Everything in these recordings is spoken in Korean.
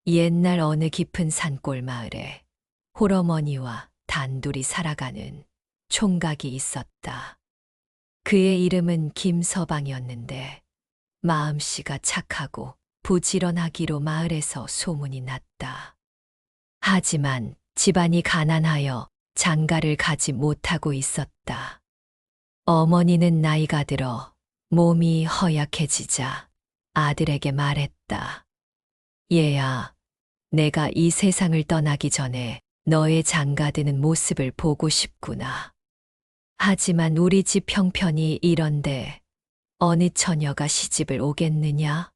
옛날 어느 깊은 산골 마을에 홀어머니와 단둘이 살아가는 총각이 있었다. 그의 이름은 김서방이었는데 마음씨가 착하고 부지런하기로 마을에서 소문이 났다. 하지만 집안이 가난하여 장가를 가지 못하고 있었다. 어머니는 나이가 들어 몸이 허약해지자 아들에게 말했다. 얘야, 내가 이 세상을 떠나기 전에 너의 장가드는 모습을 보고 싶구나. 하지만 우리 집 형편이 이런데 어느 처녀가 시집을 오겠느냐?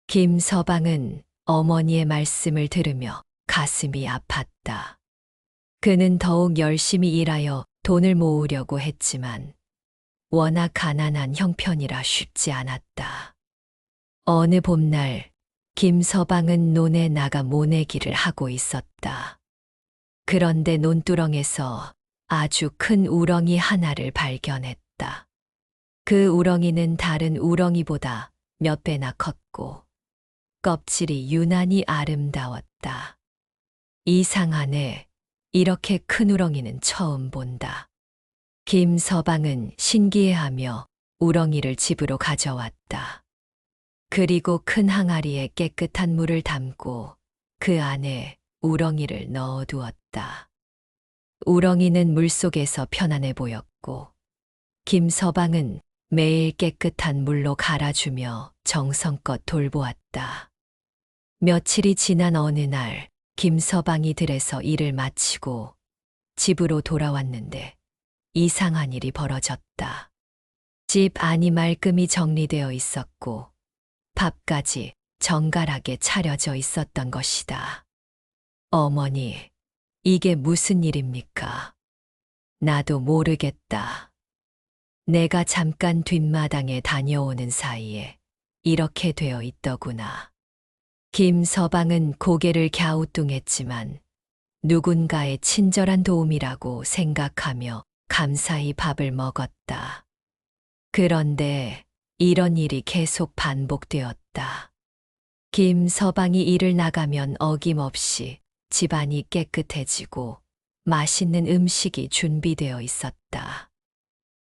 김서방은 어머니의 말씀을 들으며 가슴이 아팠다. 그는 더욱 열심히 일하여 돈을 모으려고 했지만 워낙 가난한 형편이라 쉽지 않았다. 어느 봄날 김서방은 논에 나가 모내기를 하고 있었다. 그런데 논두렁에서 아주 큰 우렁이 하나를 발견했다. 그 우렁이는 다른 우렁이보다 몇 배나 컸고 껍질이 유난히 아름다웠다. 이상하네. 이렇게 큰 우렁이는 처음 본다. 김서방은 신기해하며 우렁이를 집으로 가져왔다. 그리고 큰 항아리에 깨끗한 물을 담고 그 안에 우렁이를 넣어두었다. 우렁이는 물속에서 편안해 보였고 김서방은 매일 깨끗한 물로 갈아주며 정성껏 돌보았다. 며칠이 지난 어느 날 김서방이 들에서 일을 마치고 집으로 돌아왔는데 이상한 일이 벌어졌다. 집 안이 말끔히 정리되어 있었고 밥까지 정갈하게 차려져 있었던 것이다. 어머니, 이게 무슨 일입니까? 나도 모르겠다. 내가 잠깐 뒷마당에 다녀오는 사이에 이렇게 되어 있더구나. 김서방은 고개를 갸우뚱했지만 누군가의 친절한 도움이라고 생각하며 감사히 밥을 먹었다. 그런데 이런 일이 계속 반복되었다. 김서방이 일을 나가면 어김없이 집안이 깨끗해지고 맛있는 음식이 준비되어 있었다.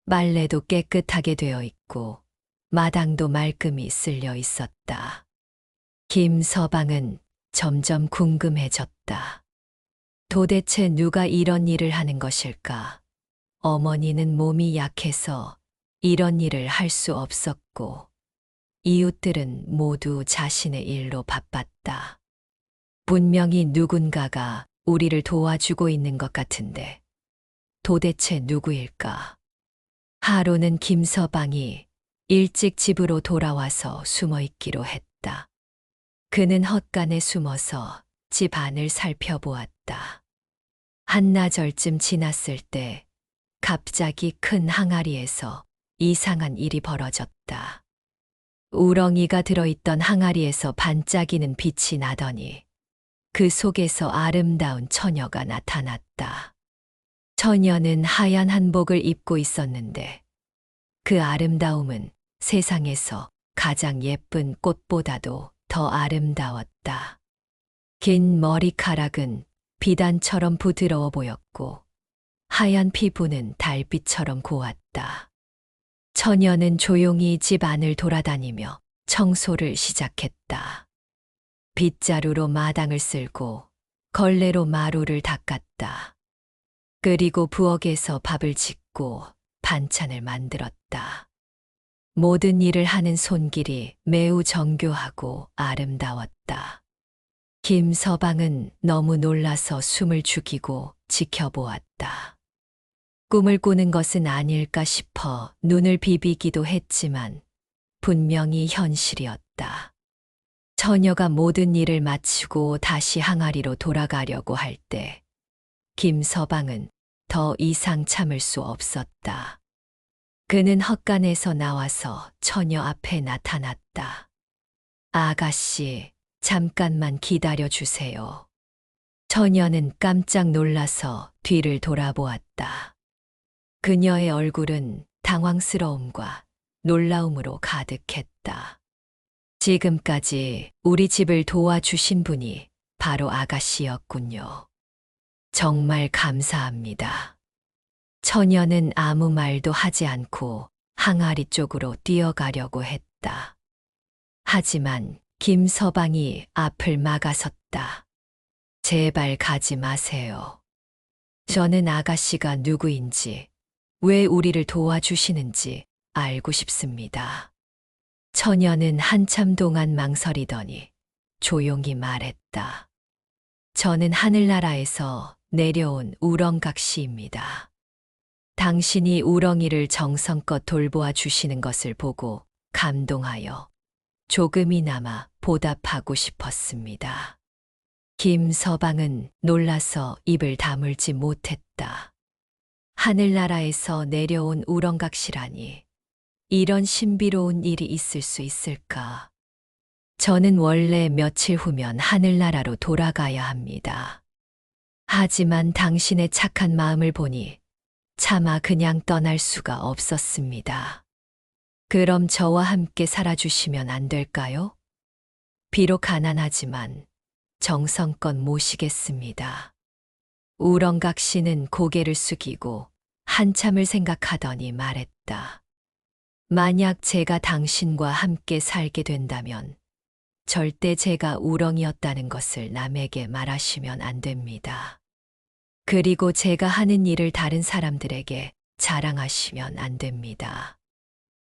빨래도 깨끗하게 되어 있고 마당도 말끔히 쓸려 있었다. 김서방은 점점 궁금해졌다. 도대체 누가 이런 일을 하는 것일까? 어머니는 몸이 약해서 이런 일을 할 수 없었고 이웃들은 모두 자신의 일로 바빴다. 분명히 누군가가 우리를 도와주고 있는 것 같은데 도대체 누구일까? 하루는 김서방이 일찍 집으로 돌아와서 숨어 있기로 했다. 그는 헛간에 숨어서 집 안을 살펴보았다. 한나절쯤 지났을 때 갑자기 큰 항아리에서 이상한 일이 벌어졌다. 우렁이가 들어있던 항아리에서 반짝이는 빛이 나더니 그 속에서 아름다운 처녀가 나타났다. 처녀는 하얀 한복을 입고 있었는데 그 아름다움은 세상에서 가장 예쁜 꽃보다도 더 아름다웠다. 긴 머리카락은 비단처럼 부드러워 보였고 하얀 피부는 달빛처럼 고왔다. 처녀는 조용히 집 안을 돌아다니며 청소를 시작했다. 빗자루로 마당을 쓸고 걸레로 마루를 닦았다. 그리고 부엌에서 밥을 짓고 반찬을 만들었다. 모든 일을 하는 손길이 매우 정교하고 아름다웠다. 김서방은 너무 놀라서 숨을 죽이고 지켜보았다. 꿈을 꾸는 것은 아닐까 싶어 눈을 비비기도 했지만 분명히 현실이었다. 처녀가 모든 일을 마치고 다시 항아리로 돌아가려고 할 때 김서방은 더 이상 참을 수 없었다. 그는 헛간에서 나와서 처녀 앞에 나타났다. 아가씨, 잠깐만 기다려 주세요. 처녀는 깜짝 놀라서 뒤를 돌아보았다. 그녀의 얼굴은 당황스러움과 놀라움으로 가득했다. 지금까지 우리 집을 도와주신 분이 바로 아가씨였군요. 정말 감사합니다. 처녀는 아무 말도 하지 않고 항아리 쪽으로 뛰어가려고 했다. 하지만 김서방이 앞을 막아섰다. 제발 가지 마세요. 저는 아가씨가 누구인지, 왜 우리를 도와주시는지 알고 싶습니다. 처녀는 한참 동안 망설이더니 조용히 말했다. 저는 하늘나라에서 내려온 우렁각시입니다. 당신이 우렁이를 정성껏 돌보아 주시는 것을 보고 감동하여 조금이나마 보답하고 싶었습니다. 김서방은 놀라서 입을 다물지 못했다. 하늘나라에서 내려온 우렁각시라니, 이런 신비로운 일이 있을 수 있을까? 저는 원래 며칠 후면 하늘나라로 돌아가야 합니다. 하지만 당신의 착한 마음을 보니 차마 그냥 떠날 수가 없었습니다. 그럼 저와 함께 살아주시면 안 될까요? 비록 가난하지만 정성껏 모시겠습니다. 우렁각 씨는 고개를 숙이고 한참을 생각하더니 말했다. 만약 제가 당신과 함께 살게 된다면 절대 제가 우렁이었다는 것을 남에게 말하시면 안 됩니다. 그리고 제가 하는 일을 다른 사람들에게 자랑하시면 안 됩니다.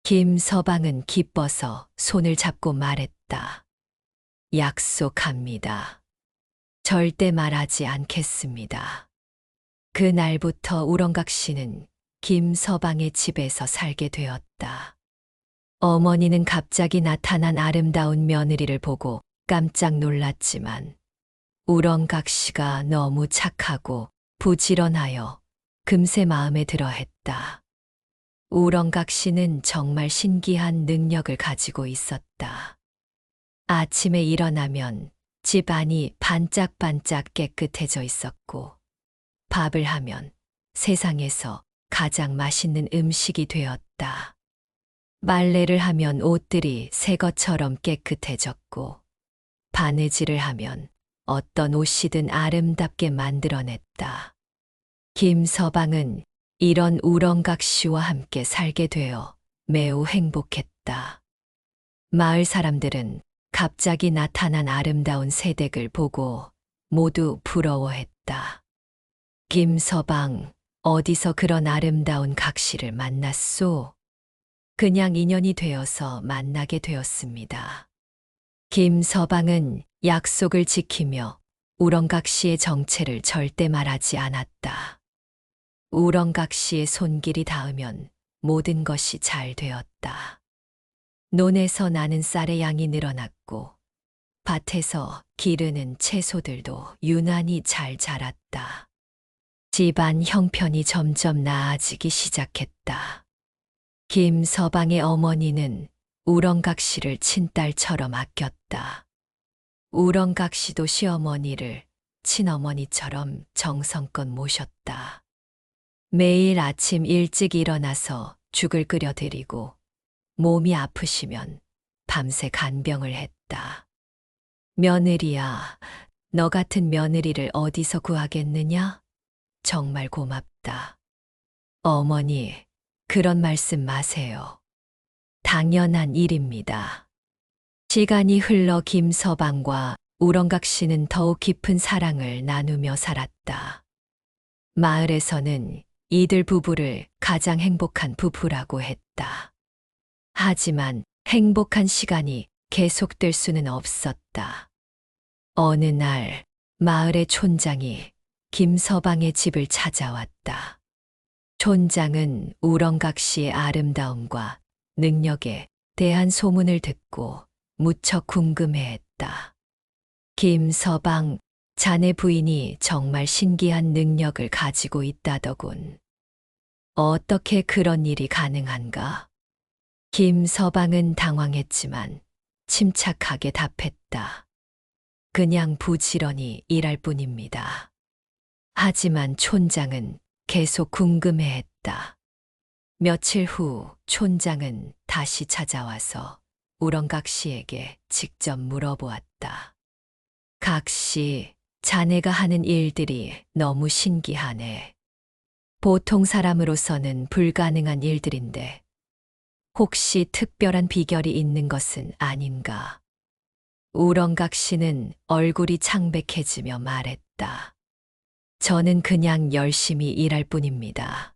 김서방은 기뻐서 손을 잡고 말했다. 약속합니다. 절대 말하지 않겠습니다. 그날부터 우렁각 씨는 김서방의 집에서 살게 되었다. 어머니는 갑자기 나타난 아름다운 며느리를 보고 깜짝 놀랐지만 우렁각 씨가 너무 착하고 부지런하여 금세 마음에 들어 했다. 우렁각 씨는 정말 신기한 능력을 가지고 있었다. 아침에 일어나면 집 안이 반짝반짝 깨끗해져 있었고, 밥을 하면 세상에서 가장 맛있는 음식이 되었다. 빨래를 하면 옷들이 새 것처럼 깨끗해졌고, 바느질을 하면 어떤 옷이든 아름답게 만들어냈다. 김서방은 이런 우렁각 씨와 함께 살게 되어 매우 행복했다. 마을 사람들은 갑자기 나타난 아름다운 새댁을 보고 모두 부러워했다. 김서방, 어디서 그런 아름다운 각시를 만났소? 그냥 인연이 되어서 만나게 되었습니다. 김서방은 약속을 지키며 우렁각 씨의 정체를 절대 말하지 않았다. 우렁각 씨의 손길이 닿으면 모든 것이 잘 되었다. 논에서 나는 쌀의 양이 늘어났고 밭에서 기르는 채소들도 유난히 잘 자랐다. 집안 형편이 점점 나아지기 시작했다. 김서방의 어머니는 우렁각 씨를 친딸처럼 아꼈다. 우렁각 씨도 시어머니를 친어머니처럼 정성껏 모셨다. 매일 아침 일찍 일어나서 죽을 끓여드리고 몸이 아프시면 밤새 간병을 했다. 며느리야, 너 같은 며느리를 어디서 구하겠느냐? 정말 고맙다. 어머니, 그런 말씀 마세요. 당연한 일입니다. 시간이 흘러 김서방과 우렁각 씨는 더욱 깊은 사랑을 나누며 살았다. 마을에서는 이들 부부를 가장 행복한 부부라고 했다. 하지만 행복한 시간이 계속될 수는 없었다. 어느 날 마을의 촌장이 김서방의 집을 찾아왔다. 촌장은 우렁각 씨의 아름다움과 능력에 대한 소문을 듣고 무척 궁금해했다. 김서방, 자네 부인이 정말 신기한 능력을 가지고 있다더군. 어떻게 그런 일이 가능한가? 김서방은 당황했지만 침착하게 답했다. 그냥 부지런히 일할 뿐입니다. 하지만 촌장은 계속 궁금해했다. 며칠 후 촌장은 다시 찾아와서 우렁각 씨에게 직접 물어보았다. 각 씨, 자네가 하는 일들이 너무 신기하네. 보통 사람으로서는 불가능한 일들인데 혹시 특별한 비결이 있는 것은 아닌가? 우렁각 씨는 얼굴이 창백해지며 말했다. 저는 그냥 열심히 일할 뿐입니다.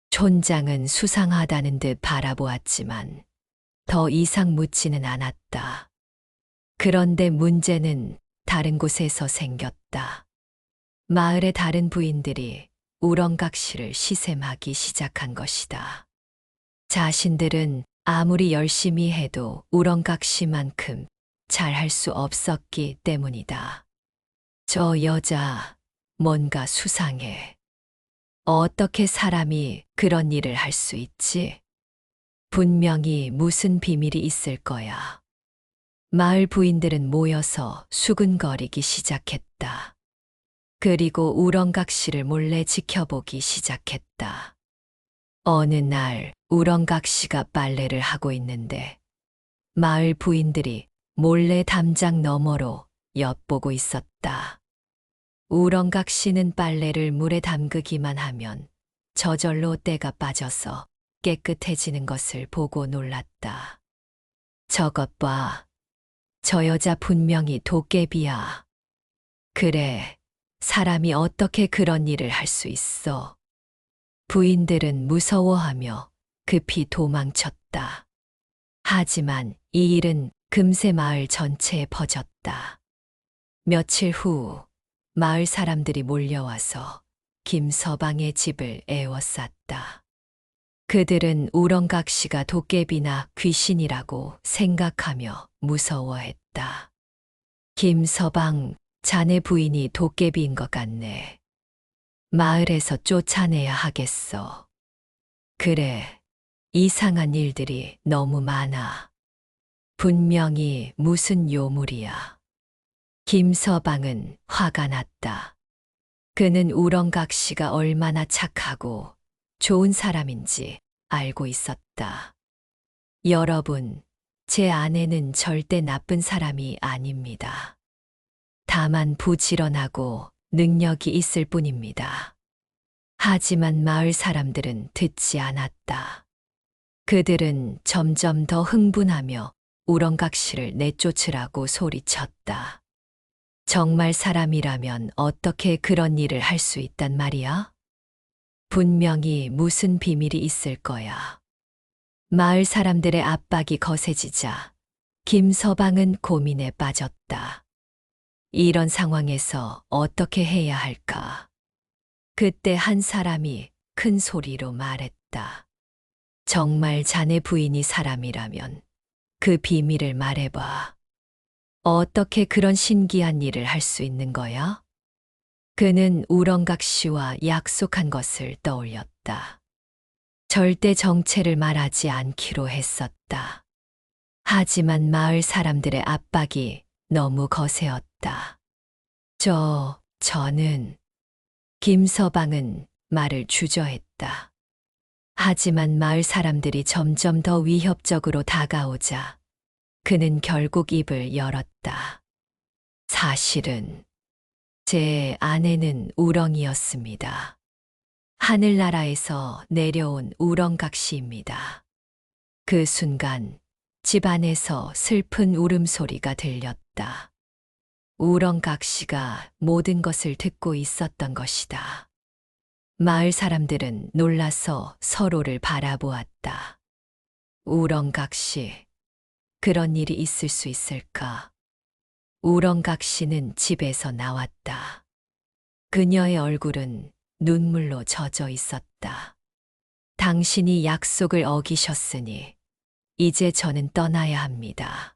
촌장은 수상하다는 듯 바라보았지만 더 이상 묻지는 않았다. 그런데 문제는 다른 곳에서 생겼다. 마을의 다른 부인들이 우렁각 씨를 시샘하기 시작한 것이다. 자신들은 아무리 열심히 해도 우렁각 씨만큼 잘할 수 없었기 때문이다. 저 여자 뭔가 수상해. 어떻게 사람이 그런 일을 할 수 있지? 분명히 무슨 비밀이 있을 거야. 마을 부인들은 모여서 수근거리기 시작했다. 그리고 우렁각 씨를 몰래 지켜보기 시작했다. 어느 날 우렁각 씨가 빨래를 하고 있는데 마을 부인들이 몰래 담장 너머로 엿보고 있었다. 우렁각 씨는 빨래를 물에 담그기만 하면 저절로 때가 빠져서 깨끗해지는 것을 보고 놀랐다. 저것 봐. 저 여자 분명히 도깨비야. 그래, 사람이 어떻게 그런 일을 할 수 있어? 부인들은 무서워하며 급히 도망쳤다. 하지만 이 일은 금세 마을 전체에 퍼졌다. 며칠 후 마을 사람들이 몰려와서 김서방의 집을 에워쌌다. 그들은 우렁각 씨가 도깨비나 귀신이라고 생각하며 무서워했다. 김서방, 자네 부인이 도깨비인 것 같네. 마을에서 쫓아내야 하겠어. 그래, 이상한 일들이 너무 많아. 분명히 무슨 요물이야. 김서방은 화가 났다. 그는 우렁각 씨가 얼마나 착하고 좋은 사람인지 알고 있었다. 여러분, 제 아내는 절대 나쁜 사람이 아닙니다. 다만 부지런하고 능력이 있을 뿐입니다. 하지만 마을 사람들은 듣지 않았다. 그들은 점점 더 흥분하며 우렁각 씨를 내쫓으라고 소리쳤다. 정말 사람이라면 어떻게 그런 일을 할 수 있단 말이야? 분명히 무슨 비밀이 있을 거야. 마을 사람들의 압박이 거세지자 김서방은 고민에 빠졌다. 이런 상황에서 어떻게 해야 할까? 그때 한 사람이 큰 소리로 말했다. 정말 자네 부인이 사람이라면 그 비밀을 말해봐. 어떻게 그런 신기한 일을 할 수 있는 거야? 그는 우렁각 씨와 약속한 것을 떠올렸다. 절대 정체를 말하지 않기로 했었다. 하지만 마을 사람들의 압박이 너무 거세었다. 저는 김서방은 말을 주저했다. 하지만 마을 사람들이 점점 더 위협적으로 다가오자 그는 결국 입을 열었다. 사실은 제 아내는 우렁이었습니다. 하늘나라에서 내려온 우렁각 씨입니다. 그 순간 집안에서 슬픈 울음소리가 들렸다. 우렁각 씨가 모든 것을 듣고 있었던 것이다. 마을 사람들은 놀라서 서로를 바라보았다. 우렁각 씨, 그런 일이 있을 수 있을까? 우렁각 씨는 집에서 나왔다. 그녀의 얼굴은 눈물로 젖어 있었다. 당신이 약속을 어기셨으니 이제 저는 떠나야 합니다.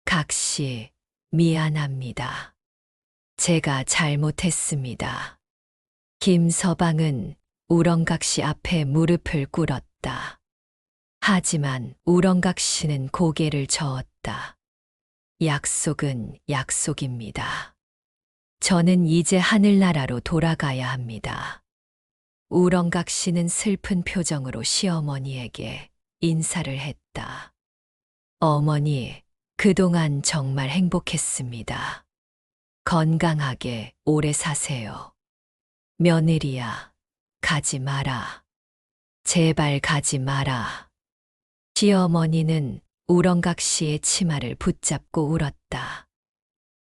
각 씨, 미안합니다. 제가 잘못했습니다. 김서방은 우렁각 씨 앞에 무릎을 꿇었다. 하지만 우렁각 씨는 고개를 저었다. 약속은 약속입니다. 저는 이제 하늘나라로 돌아가야 합니다. 우렁각 씨는 슬픈 표정으로 시어머니에게 인사를 했다. 어머니, 그동안 정말 행복했습니다. 건강하게 오래 사세요. 며느리야, 가지 마라. 제발 가지 마라. 시어머니는 우렁각 씨의 치마를 붙잡고 울었다.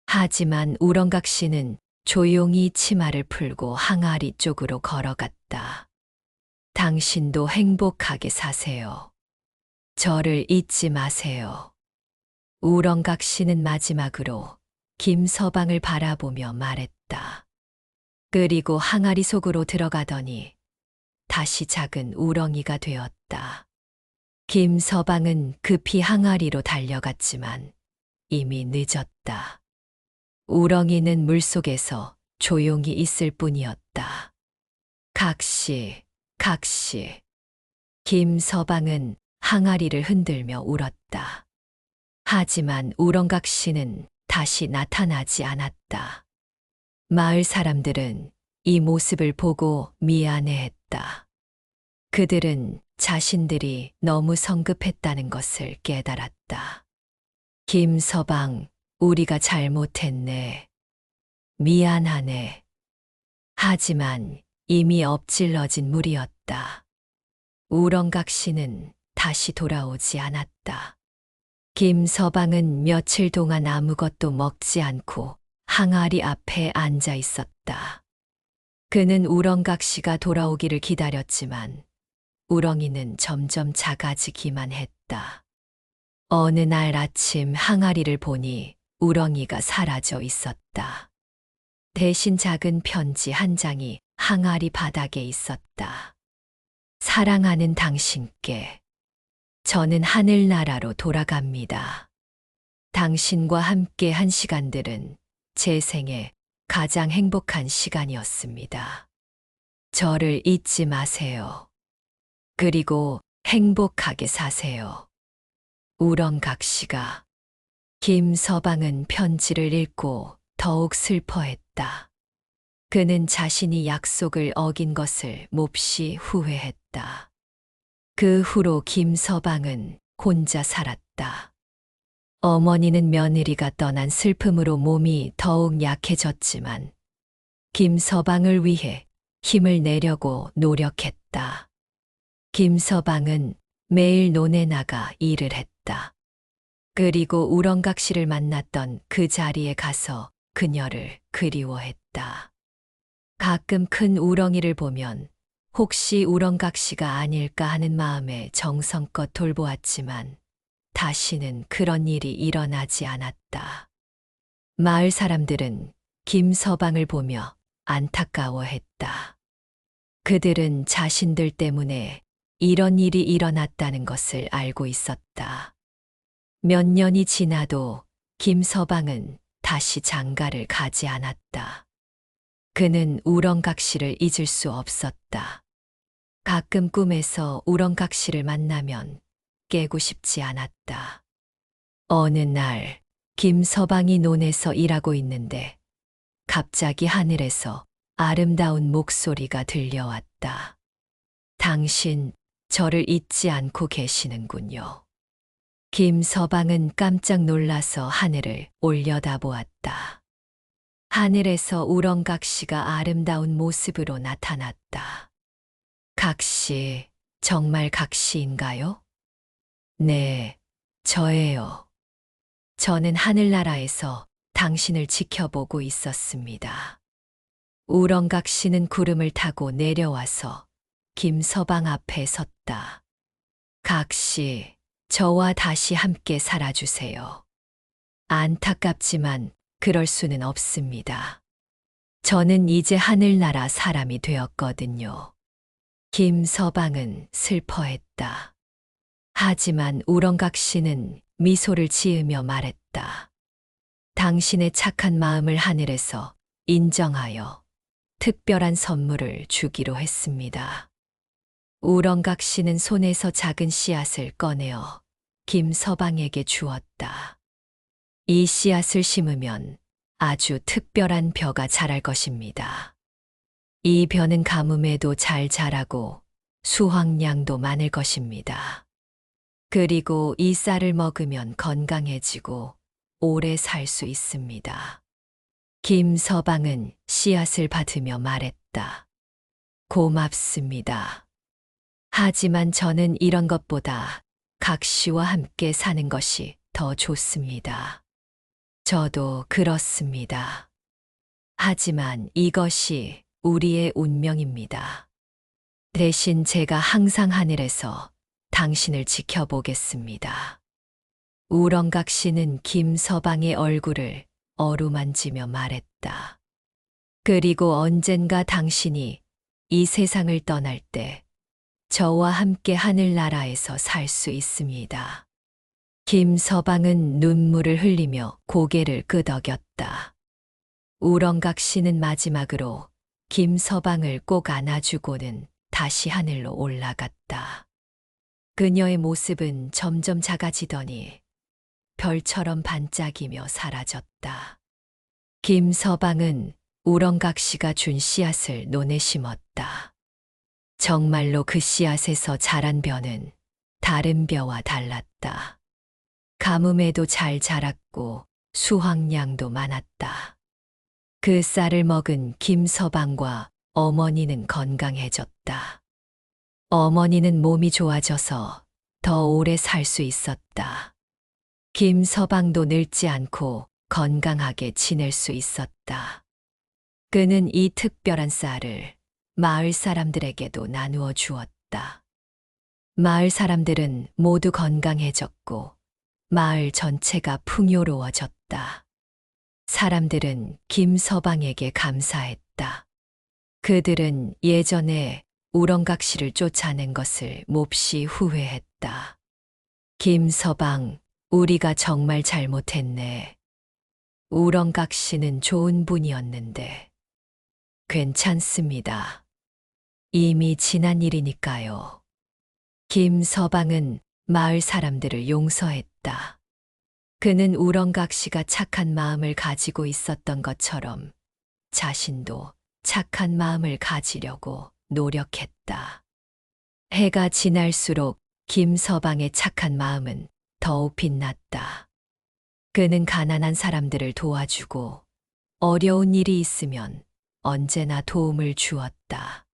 하지만 우렁각 씨는 조용히 치마를 풀고 항아리 쪽으로 걸어갔다. 당신도 행복하게 사세요. 저를 잊지 마세요. 우렁각 씨는 마지막으로 김서방을 바라보며 말했다. 그리고 항아리 속으로 들어가더니 다시 작은 우렁이가 되었다. 김서방은 급히 항아리로 달려갔지만 이미 늦었다. 우렁이는 물속에서 조용히 있을 뿐이었다. 각시, 각시. 김서방은 항아리를 흔들며 울었다. 하지만 우렁각 씨는 다시 나타나지 않았다. 마을 사람들은 이 모습을 보고 미안해했다. 그들은 자신들이 너무 성급했다는 것을 깨달았다. 김서방, 우리가 잘못했네. 미안하네. 하지만 이미 엎질러진 물이었다. 우렁각 씨는 다시 돌아오지 않았다. 김서방은 며칠 동안 아무것도 먹지 않고 항아리 앞에 앉아 있었다. 그는 우렁각 씨가 돌아오기를 기다렸지만 우렁이는 점점 작아지기만 했다. 어느 날 아침 항아리를 보니 우렁이가 사라져 있었다. 대신 작은 편지 한 장이 항아리 바닥에 있었다. 사랑하는 당신께 저는 하늘나라로 돌아갑니다. 당신과 함께 한 시간들은 제 생에 가장 행복한 시간이었습니다. 저를 잊지 마세요. 그리고 행복하게 사세요. 우렁각 씨가. 김서방은 편지를 읽고 더욱 슬퍼했다. 그는 자신이 약속을 어긴 것을 몹시 후회했다. 그 후로 김서방은 혼자 살았다. 어머니는 며느리가 떠난 슬픔으로 몸이 더욱 약해졌지만 김서방을 위해 힘을 내려고 노력했다. 김서방은 매일 논에 나가 일을 했다. 그리고 우렁각 씨를 만났던 그 자리에 가서 그녀를 그리워했다. 가끔 큰 우렁이를 보면 혹시 우렁각 씨가 아닐까 하는 마음에 정성껏 돌보았지만 다시는 그런 일이 일어나지 않았다. 마을 사람들은 김서방을 보며 안타까워했다. 그들은 자신들 때문에 이런 일이 일어났다는 것을 알고 있었다. 몇 년이 지나도 김서방은 다시 장가를 가지 않았다. 그는 우렁각 씨를 잊을 수 없었다. 가끔 꿈에서 우렁각 씨를 만나면 깨고 싶지 않았다. 어느 날 김서방이 논에서 일하고 있는데 갑자기 하늘에서 아름다운 목소리가 들려왔다. 당신 저를 잊지 않고 계시는군요. 김서방은 깜짝 놀라서 하늘을 올려다보았다. 하늘에서 우렁각 씨가 아름다운 모습으로 나타났다. 각씨, 정말 각씨인가요? 네, 저예요. 저는 하늘나라에서 당신을 지켜보고 있었습니다. 우렁각 씨는 구름을 타고 내려와서 김서방 앞에 섰다. 각씨, 저와 다시 함께 살아주세요. 안타깝지만 그럴 수는 없습니다. 저는 이제 하늘나라 사람이 되었거든요. 김서방은 슬퍼했다. 하지만 우렁각 씨는 미소를 지으며 말했다. 당신의 착한 마음을 하늘에서 인정하여 특별한 선물을 주기로 했습니다. 우렁각 씨는 손에서 작은 씨앗을 꺼내어 김서방에게 주었다. 이 씨앗을 심으면 아주 특별한 벼가 자랄 것입니다. 이 벼는 가뭄에도 잘 자라고 수확량도 많을 것입니다. 그리고 이 쌀을 먹으면 건강해지고 오래 살 수 있습니다. 김서방은 씨앗을 받으며 말했다. 고맙습니다. 하지만 저는 이런 것보다 각시와 함께 사는 것이 더 좋습니다. 저도 그렇습니다. 하지만 이것이 우리의 운명입니다. 대신 제가 항상 하늘에서 당신을 지켜보겠습니다. 우렁각 씨는 김서방의 얼굴을 어루만지며 말했다. 그리고 언젠가 당신이 이 세상을 떠날 때 저와 함께 하늘나라에서 살 수 있습니다. 김서방은 눈물을 흘리며 고개를 끄덕였다. 우렁각 씨는 마지막으로 김서방을 꼭 안아주고는 다시 하늘로 올라갔다. 그녀의 모습은 점점 작아지더니 별처럼 반짝이며 사라졌다. 김서방은 우렁각 씨가 준 씨앗을 논에 심었다. 정말로 그 씨앗에서 자란 벼는 다른 벼와 달랐다. 가뭄에도 잘 자랐고 수확량도 많았다. 그 쌀을 먹은 김서방과 어머니는 건강해졌다. 어머니는 몸이 좋아져서 더 오래 살 수 있었다. 김서방도 늙지 않고 건강하게 지낼 수 있었다. 그는 이 특별한 쌀을 마을 사람들에게도 나누어 주었다. 마을 사람들은 모두 건강해졌고 마을 전체가 풍요로워졌다. 사람들은 김서방에게 감사했다. 그들은 예전에 우렁각 씨를 쫓아낸 것을 몹시 후회했다. 김서방, 우리가 정말 잘못했네. 우렁각 씨는 좋은 분이었는데. 괜찮습니다. 이미 지난 일이니까요. 김서방은 마을 사람들을 용서했다. 그는 우렁각 씨가 착한 마음을 가지고 있었던 것처럼 자신도 착한 마음을 가지려고 노력했다. 해가 지날수록 김서방의 착한 마음은 더욱 빛났다. 그는 가난한 사람들을 도와주고 어려운 일이 있으면 언제나 도움을 주었다.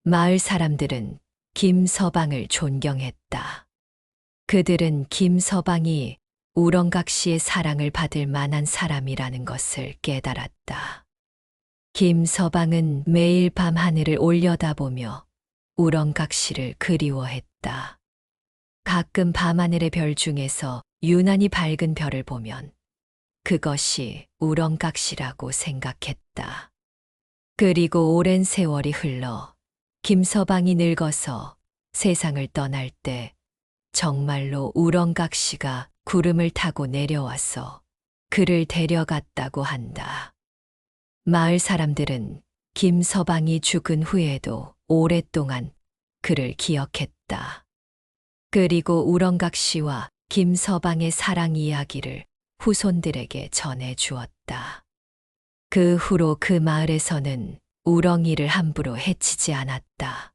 마을 사람들은 김서방을 존경했다. 그들은 김서방이 우렁각 씨의 사랑을 받을 만한 사람이라는 것을 깨달았다. 김서방은 매일 밤 하늘을 올려다보며 우렁각 씨를 그리워했다. 가끔 밤하늘의 별 중에서 유난히 밝은 별을 보면 그것이 우렁각 씨라고 생각했다. 그리고 오랜 세월이 흘러 김서방이 늙어서 세상을 떠날 때 정말로 우렁각 씨가 구름을 타고 내려와서 그를 데려갔다고 한다. 마을 사람들은 김서방이 죽은 후에도 오랫동안 그를 기억했다. 그리고 우렁각 씨와 김서방의 사랑 이야기를 후손들에게 전해 주었다. 그 후로 그 마을에서는 우렁이를 함부로 해치지 않았다.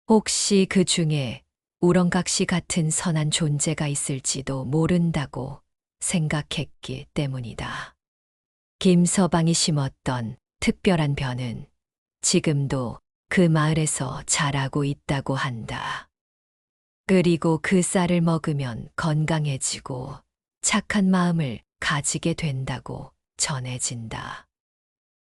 혹시 그 중에 우렁각 씨 같은 선한 존재가 있을지도 모른다고 생각했기 때문이다. 김서방이 심었던 특별한 벼는 지금도 그 마을에서 자라고 있다고 한다. 그리고 그 쌀을 먹으면 건강해지고 착한 마음을 가지게 된다고 전해진다.